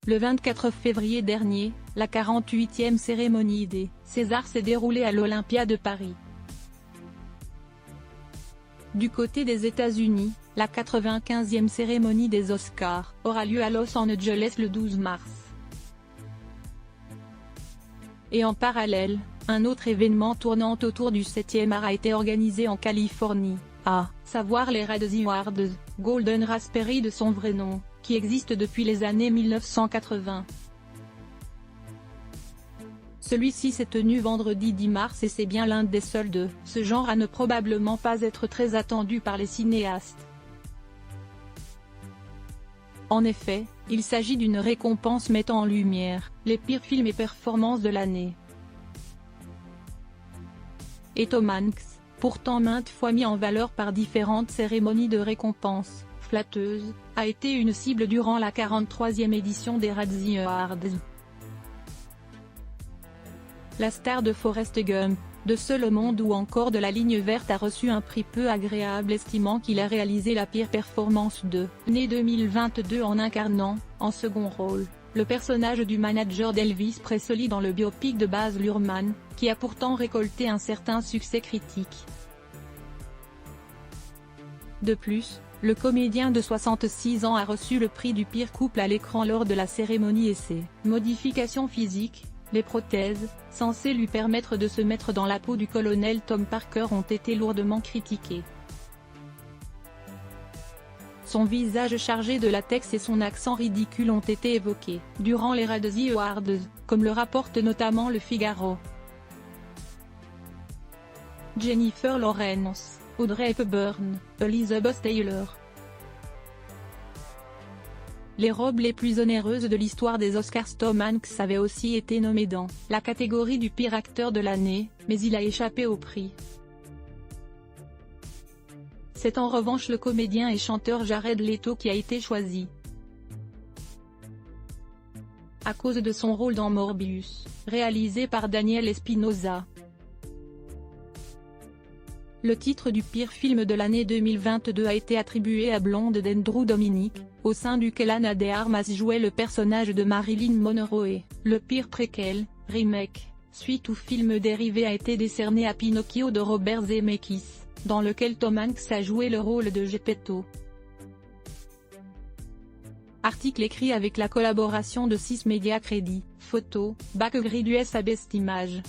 Le 24 février dernier, la 48e cérémonie des Césars s'est déroulée à l'Olympia de Paris. Du côté des États-Unis, la 95e cérémonie des Oscars aura lieu à Los Angeles le 12 mars. Et en parallèle, un autre événement tournant autour du 7e art a été organisé en Californie, à savoir les Razzie Awards, Golden Raspberry de son vrai nom, qui existe depuis les années 1980. Celui-ci s'est tenu vendredi 10 mars et c'est bien l'un des seuls de ce genre à ne probablement pas être très attendu par les cinéastes. En effet, il s'agit d'une récompense mettant en lumière les pires films et performances de l'année. Et Tom Hanks, pourtant maintes fois mis en valeur par différentes cérémonies de récompenses flatteuses, a été une cible durant la 43e édition des Razzie Awards. La star de Forrest Gump, de Seul au monde ou encore de La Ligne verte a reçu un prix peu agréable estimant qu'il a réalisé la pire performance de l'année 2022 en incarnant, en second rôle, le personnage du manager d'Elvis Presley dans le biopic de Baz Luhrmann, qui a pourtant récolté un certain succès critique. De plus, le comédien de 66 ans a reçu le prix du pire couple à l'écran lors de la cérémonie et ses modifications physiques, les prothèses, censées lui permettre de se mettre dans la peau du colonel Tom Parker ont été lourdement critiquées. Son visage chargé de latex et son accent ridicule ont été évoqués durant les Razzie Awards, comme le rapporte notamment Le Figaro. Jennifer Lawrence, Audrey Hepburn, Elizabeth Taylor. Les robes les plus onéreuses de l'histoire des Oscars. Tom Hanks avait aussi été nommé dans la catégorie du pire acteur de l'année, mais il a échappé au prix. C'est en revanche le comédien et chanteur Jared Leto qui a été choisi. À cause de son rôle dans Morbius, réalisé par Daniel Espinosa. Le titre du pire film de l'année 2022 a été attribué à Blonde d'Andrew Dominik, au sein duquel Ana de Armas jouait le personnage de Marilyn Monroe, et le pire préquel, remake, suite ou film dérivé a été décerné à Pinocchio de Robert Zemeckis, dans lequel Tom Hanks a joué le rôle de Geppetto. Article écrit avec la collaboration de 6 médias crédits, photos, background US à Best Images.